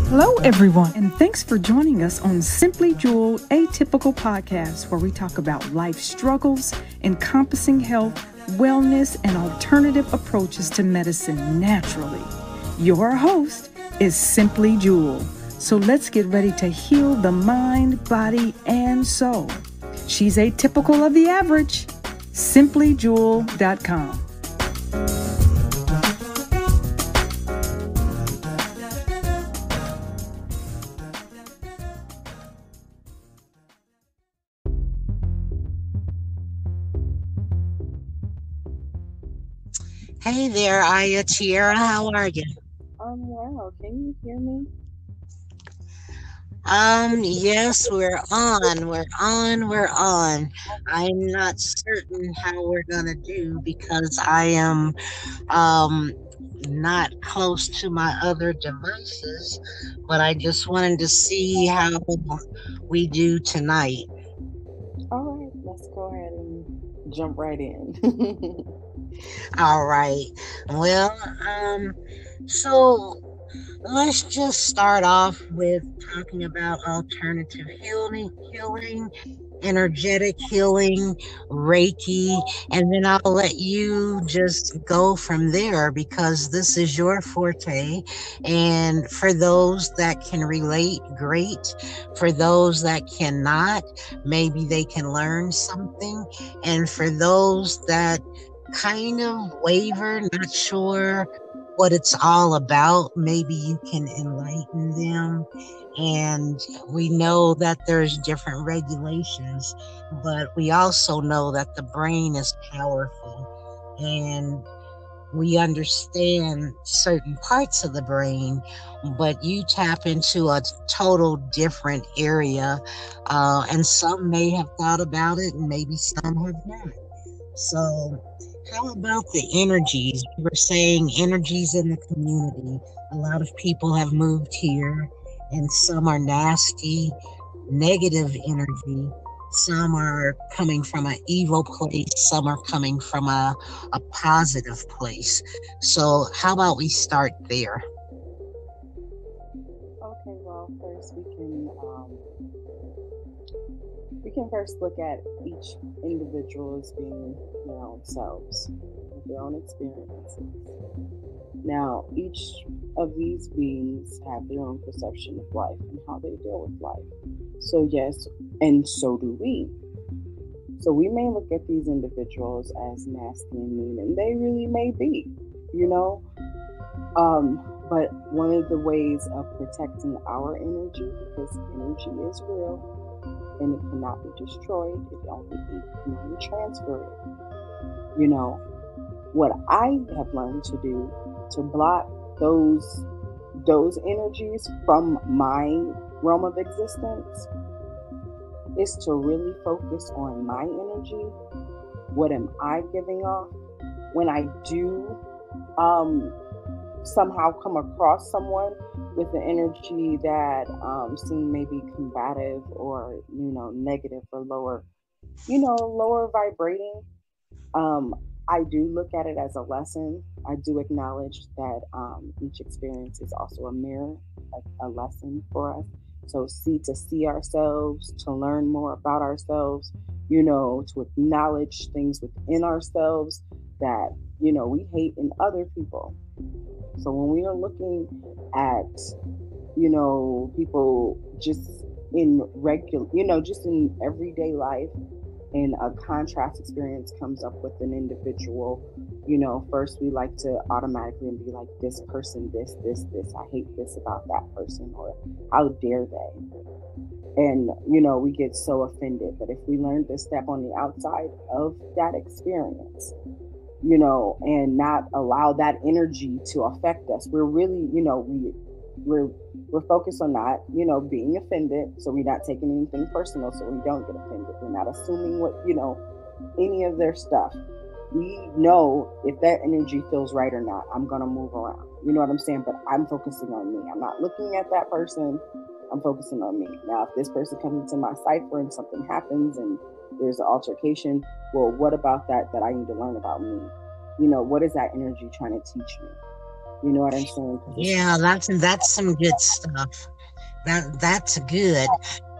Hello, everyone, and thanks for joining us on Simply Jewel Atypical Podcast, where we talk about life struggles, encompassing health, wellness, and alternative approaches to medicine naturally. Your host is Simply Jewel. So let's get ready to heal the mind, body, and soul. She's atypical of the average. SimplyJewel.com. Hey there, Aya, TIERRA, how are you? I'm well. Can you hear me? Yes, we're on. I'm not certain how we're gonna do because I am um not close to my other devices, but I just wanted to see how we do tonight. All right, let's go ahead and jump right in. All right. Well, so let's just start off with talking about alternative healing, energetic healing, Reiki, and then I'll let you just go from there because this is your forte. And for those that can relate, great. For those that cannot, maybe they can learn something. And for those that kind of waver, not sure what it's all about, maybe you can enlighten them. And we know that there's different regulations, but we also know that the brain is powerful and we understand certain parts of the brain, but you tap into a total different area. And some may have thought about it and maybe some have not. So, how about the energies? We were saying energies in the community. A lot of people have moved here, and some are nasty, negative energy. Some are coming from an evil place. Some are coming from a positive place. So, how about we start there? Okay, well, first we can first look at each individual as being their own selves, with their own experiences. Now, each of these beings have their own perception of life and how they deal with life. So yes, and so do we. So we may look at these individuals as nasty and mean, and they really may be, you know. But one of the ways of protecting our energy, because energy is real and it cannot be destroyed, it can only transfer it. You know, what I have learned to do to block those energies from my realm of existence is to really focus on my energy. What am I giving off? When I do somehow come across someone with the energy that seem maybe combative or negative or lower vibrating, I do look at it as a lesson. I do acknowledge that each experience is also a mirror, a lesson for us. So to see ourselves, to learn more about ourselves, to acknowledge things within ourselves that we hate in other people. So when we are looking at, people just in regular, just in everyday life, and a contrast experience comes up with an individual, first we like to automatically be like, this person, this, I hate this about that person, or how dare they? And, we get so offended. But if we learn to step on the outside of that experience, and not allow that energy to affect us. We're really, we're focused on not, being offended. So we're not taking anything personal, so we don't get offended. We're not assuming what, any of their stuff. We know if that energy feels right or not. I'm gonna move around. You know what I'm saying? But I'm focusing on me. I'm not looking at that person. I'm focusing on me. Now, if this person comes into my cipher and something happens and there's an altercation, well, what about that I need to learn about me? What is that energy trying to teach me? You know what I'm saying? Yeah, that's some good stuff. That's good.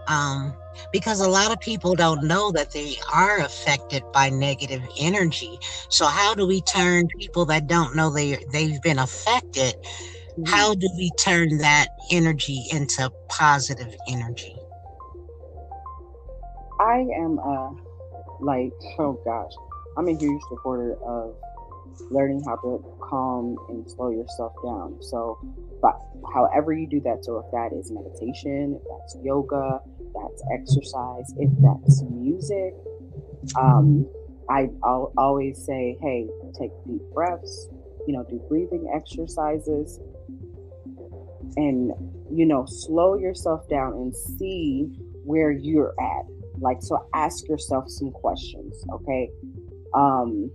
Um, because a lot of people don't know that they are affected by negative energy. So how do we turn people that don't know they've been affected? Mhm. How do we turn that energy into positive energy? I am like, oh gosh, I'm a huge supporter of learning how to calm and slow yourself down. So, but however you do that, so if that is meditation, if that's yoga, that's exercise, if that's music, um, I'll always say, hey, take deep breaths, do breathing exercises, and slow yourself down and see where you're at. Like, so ask yourself some questions, okay? um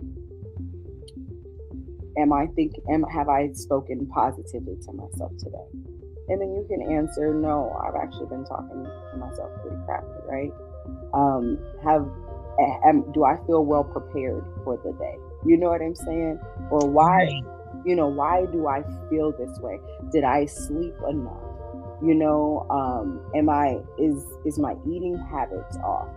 have I spoken positively to myself today? And then you can answer, no, I've actually been talking to myself pretty crappy, right? Have Do I feel well prepared for the day? You know what I'm saying? Or Right. why do I feel this way? Did I sleep enough? Is my eating habits off?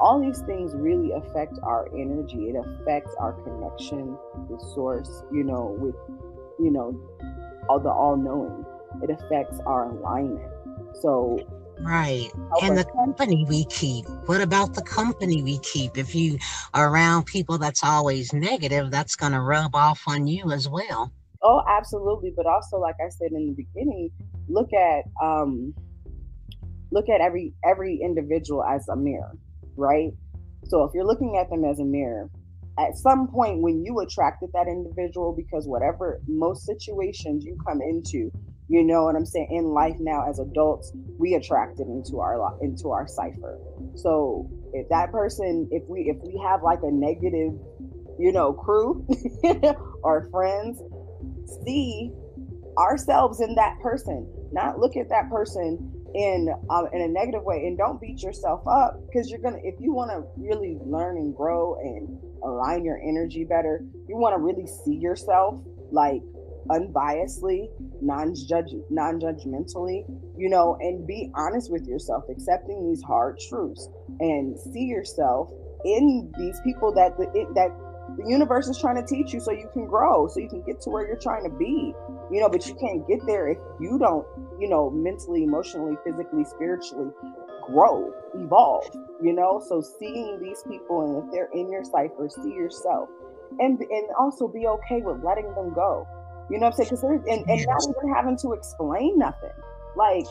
All these things really affect our energy. It affects our connection with source, with, you know, all knowing. It affects our alignment. So Right. help And us. the company we keep. What about the company we keep? If you are around people that's always negative, that's going to rub off on you as well. Oh, absolutely. But also, like I said in the beginning, look at every individual as a mirror, right? So if you're looking at them as a mirror, at some point when you attracted that individual, because whatever most situations you come into, you know what I'm saying, in life now as adults, we attract it into our cipher. So if that person, if we have like a negative, crew or friends, see ourselves in that person, not look at that person in a negative way, and don't beat yourself up, because you're gonna, if you want to really learn and grow and align your energy better, you want to really see yourself like unbiasedly, non-judgmentally, and be honest with yourself, accepting these hard truths, and see yourself in these people that the universe is trying to teach you, so you can grow, so you can get to where you're trying to be. But you can't get there if you don't, mentally, emotionally, physically, spiritually grow, evolve, So seeing these people, and if they're in your cipher, see yourself, and also be okay with letting them go. You know what I'm saying? Because and not Yes. even having to explain nothing. Like,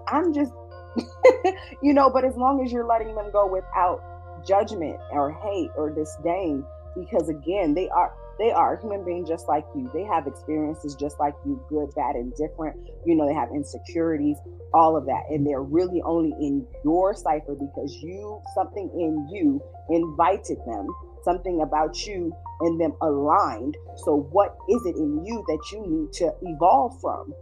I'm just, but as long as you're letting them go without judgment or hate or disdain, because again, they are a human being just like you. They have experiences just like you, good, bad, and different. They have insecurities, all of that. And they're really only in your cipher because something in you invited them, something about you and them aligned. So what is it in you that you need to evolve from?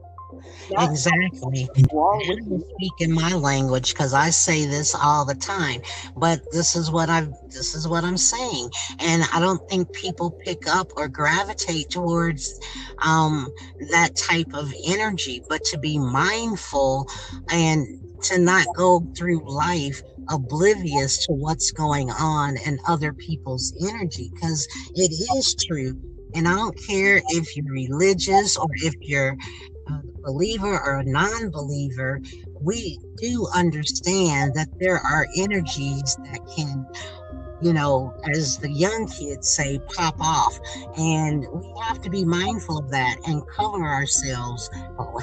Not Exactly. wrong And with I'm you. speaking my language because I say this all the time. But this is what I'm saying. And I don't think people pick up or gravitate towards um that type of energy, but to be mindful and to not go through life oblivious to what's going on in other people's energy, because it is true. And I don't care if you're religious or if you're a believer or a non-believer, we do understand that there are energies that can, as the young kids say, pop off. And we have to be mindful of that and cover ourselves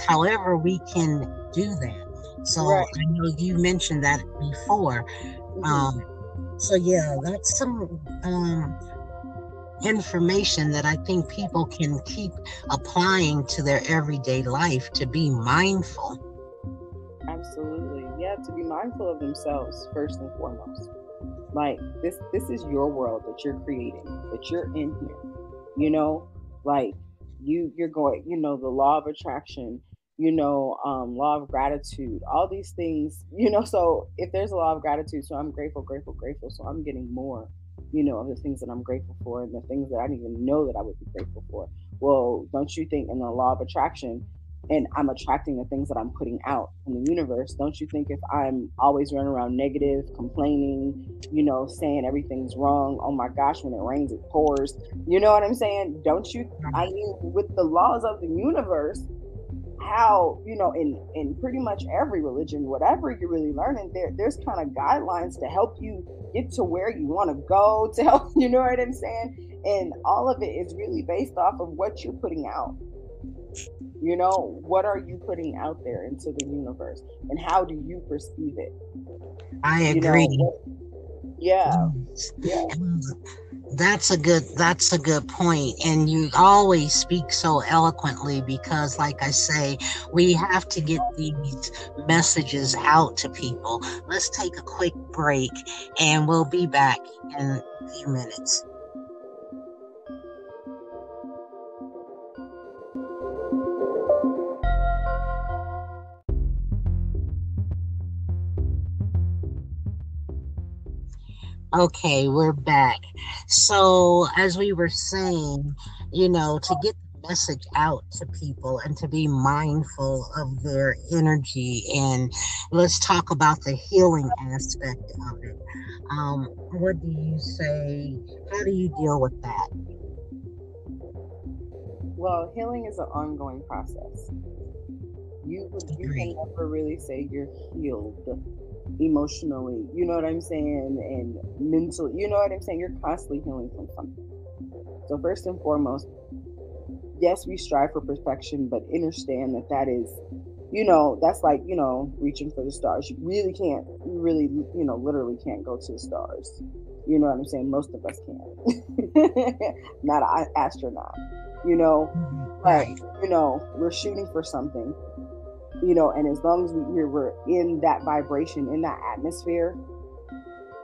however we can do that. So Right. I know you mentioned that before. Hmm. Um, so yeah, that's some information that I think people can keep applying to their everyday life to be mindful. Absolutely. Yeah, to be mindful of themselves first and foremost. Like, this is your world that you're creating, that you're in here. You know, like, you're going, the law of attraction, law of gratitude, all these things, so if there's a law of gratitude, so I'm grateful, grateful, grateful. So I'm getting more, of the things that I'm grateful for, and the things that I didn't even know that I would be grateful for. Well, don't you think in the law of attraction, and I'm attracting the things that I'm putting out in the universe, don't you think if I'm always running around negative, complaining, saying everything's wrong, oh my gosh, when it rains, it pours, you know what I'm saying? Don't you, I mean, with the laws of the universe, how in pretty much every religion, whatever you're really learning, there's kind of guidelines to help you get to where you want to go, to help, you know what I'm saying? And all of it is really based off of what you're putting out. What are you putting out there into the universe, and how do you perceive it? I agree. Yeah. That's a good point. And you always speak so eloquently because, like I say, we have to get these messages out to people. Let's take a quick break and we'll be back in a few minutes. Okay, we're back. So, as we were saying, to get the message out to people and to be mindful of their energy, and let's talk about the healing aspect of it. What do you say? How do you deal with that? Well, healing is an ongoing process. You can never really say you're healed emotionally, you know what I'm saying, and mentally, you know what I'm saying. You're constantly healing from something. So first and foremost, yes, we strive for perfection, but understand that is, that's like, reaching for the stars. You really can't, literally can't go to the stars. You know what I'm saying? Most of us can't. Not an astronaut, but, we're shooting for something, and as long as we're in that vibration, in that atmosphere,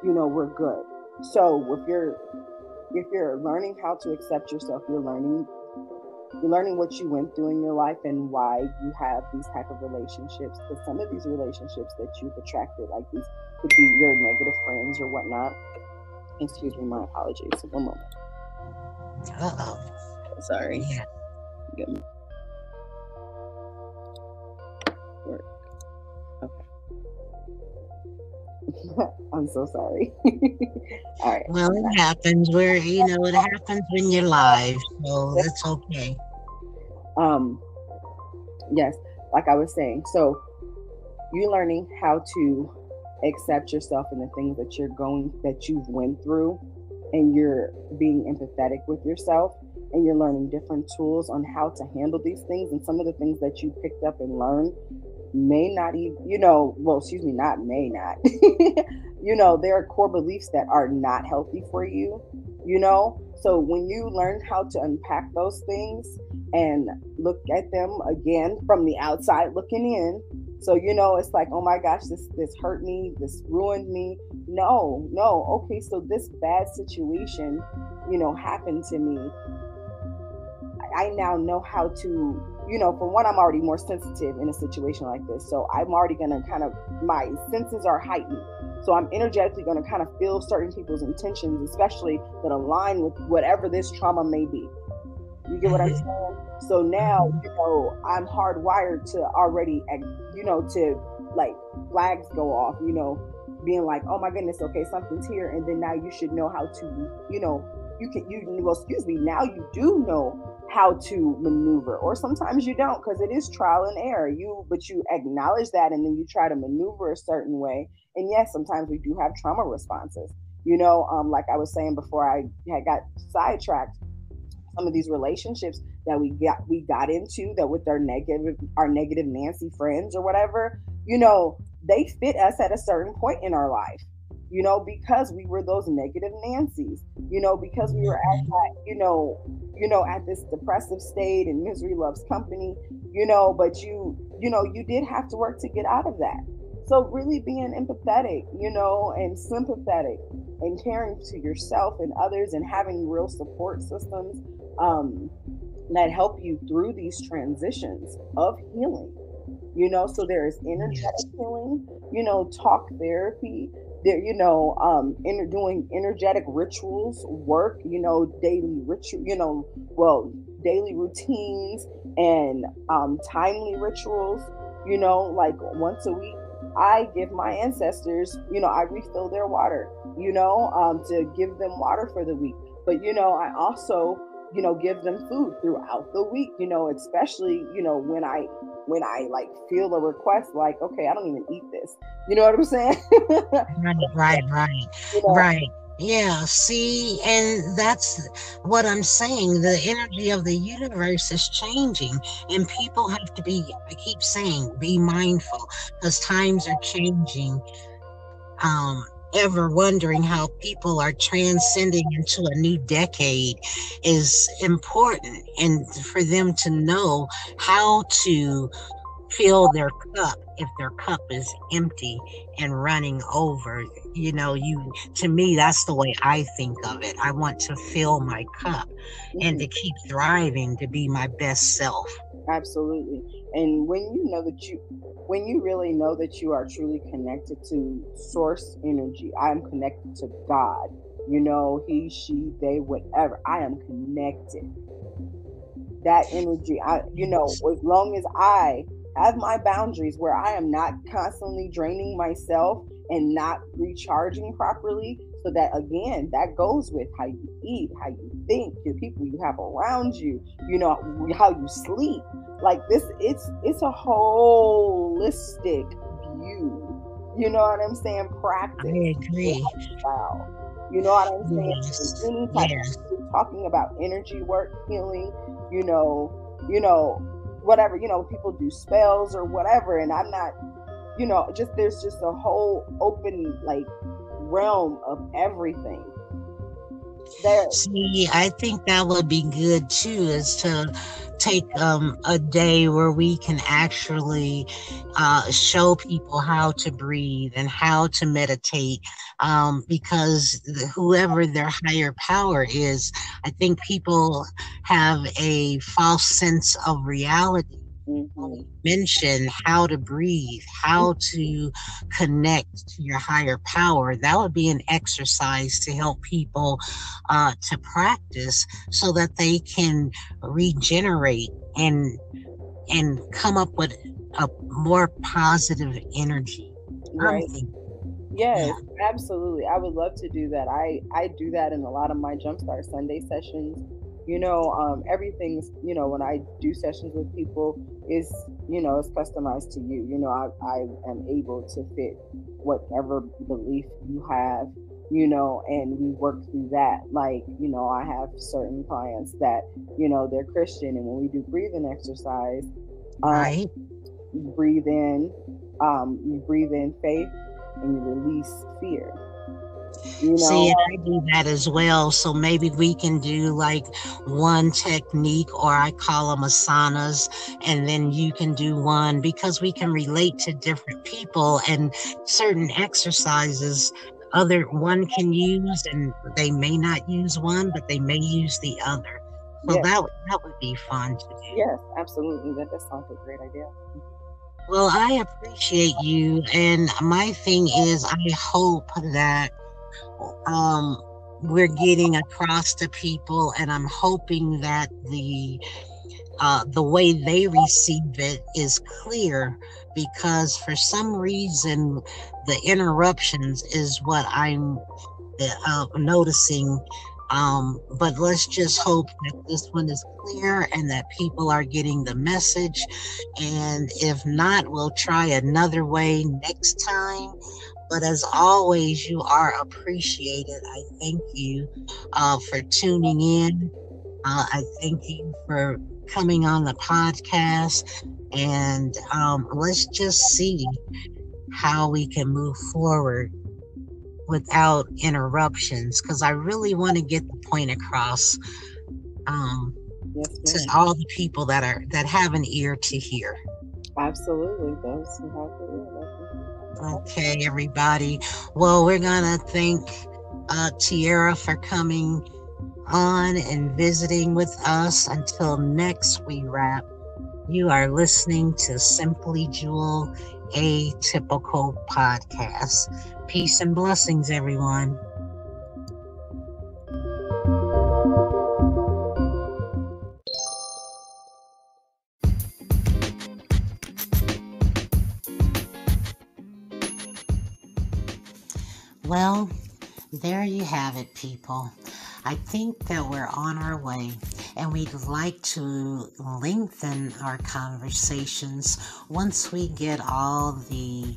we're good. So if you're learning how to accept yourself, you're learning what you went through in your life and why you have these type of relationships. Because some of these relationships that you've attracted, like these, could be your negative friends or whatnot. Excuse me, my apologies. One moment. Sorry. Yeah. Okay. I'm so sorry. All right. Well, it happens where, it happens when you're live, so it's okay. Yes, like I was saying, so you're learning how to accept yourself and the things that you've went through, and you're being empathetic with yourself, and you're learning different tools on how to handle these things. And some of the things that you picked up and learned may not even, not may not, there are core beliefs that are not healthy for you, So when you learn how to unpack those things and look at them again from the outside looking in, so, it's like, oh my gosh, this hurt me, this ruined me. No, okay, so this bad situation, happened to me. I now know how to, for one, I'm already more sensitive in a situation like this. So I'm already going to my senses are heightened. So I'm energetically going to kind of feel certain people's intentions, especially that align with whatever this trauma may be. You get what I'm saying? So now, I'm hardwired to already, to like flags go off, being like, oh my goodness, okay, something's here. And then now you should know how to, now you do know how to maneuver, or sometimes you don't, because it is trial and error. But you acknowledge that, and then you try to maneuver a certain way. And yes, sometimes we do have trauma responses. Like I was saying before, I had got sidetracked. Some of these relationships that we got into, that with our negative Nancy friends or whatever, they fit us at a certain point in our life. Because we were those negative Nancys, because we were at that, at this depressive state, and misery loves company, but you did have to work to get out of that. So really being empathetic, and sympathetic, and caring to yourself and others, and having real support systems that help you through these transitions of healing. So there is energetic healing, talk therapy, there, doing energetic rituals, work, daily ritual, daily routines and timely rituals. Like once a week, I give my ancestors, I refill their water, to give them water for the week. But, I also, give them food throughout the week, especially, when I like feel a request, like, okay, I don't even eat this. You know what I'm saying? Right. Yeah, see, and that's what I'm saying. The energy of the universe is changing, and people have to be, I keep saying, be mindful because times are changing. Um, Ever wondering how people are transcending into a new decade is important, and for them to know how to fill their cup if their cup is empty and running over. You to me, that's the way I think of it. I want to fill my cup and to keep thriving, to be my best self. Absolutely. And when you really know that you are truly connected to source energy, I'm connected to God, he, she, they, whatever, I am connected. That energy, as long as I have my boundaries where I am not constantly draining myself and not recharging properly, so that again, that goes with how you eat, how you think, the people you have around you, how you sleep. Like this, it's a holistic view. You know what I'm saying? Practice. I agree. Lifestyle. You know what I'm saying? Yes. Any type of talking about energy work, healing, whatever, people do spells or whatever, and I'm not, there's just a whole open like realm of everything there. See, I think that would be good too, is to take a day where we can actually show people how to breathe and how to meditate, because whoever their higher power is, I think people have a false sense of reality. Mention how to breathe, how to connect to your higher power. That would be an exercise to help people to practice so that they can regenerate and come up with a more positive energy. Right. Yes, absolutely. I would love to do that. I do that in a lot of my Jumpstart Sunday sessions. Everything's, when I do sessions with people is, it's customized to you. I am able to fit whatever belief you have, and we work through that. Like, I have certain clients that, they're Christian, and when we do breathing exercise, you breathe in faith and you release fear. See, I do that as well. So maybe we can do like one technique, or I call them asanas, and then you can do one, because we can relate to different people, and certain exercises one can use, and they may not use one, but they may use the other. So that would be fun to do. Yes, absolutely. That sounds like a great idea. Well, I appreciate you, and my thing is, I hope that we're getting across to people, and I'm hoping that the way they receive it is clear, because for some reason the interruptions is what I'm noticing. But let's just hope that this one is clear and that people are getting the message. And if not, we'll try another way next time. But as always, you are appreciated. I thank you for tuning in. I thank you for coming on the podcast. And let's just see how we can move forward without interruptions, because I really want to get the point across to all the people that have an ear to hear. Absolutely, those who have the ear. Okay, everybody. Well, we're gonna thank TIERRA for coming on and visiting with us. Until next we wrap, you are listening to Simply Jewel, Atypical Podcast. Peace and blessings, everyone. Well, there you have it, people. I think that we're on our way, and we'd like to lengthen our conversations once we get all the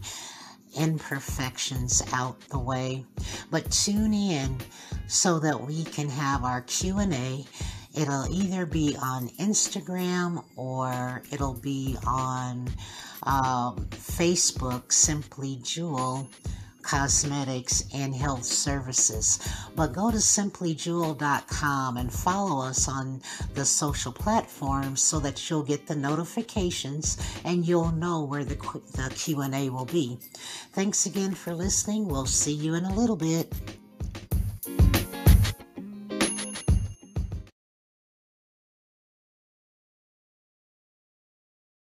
imperfections out the way. But tune in so that we can have our Q&A. It'll either be on Instagram or it'll be on Facebook, Simply Jewel Cosmetics and Health Services. But go to simplyjewel.com and follow us on the social platforms so that you'll get the notifications and you'll know where the Q&A will be. Thanks again for listening. We'll see you in a little bit.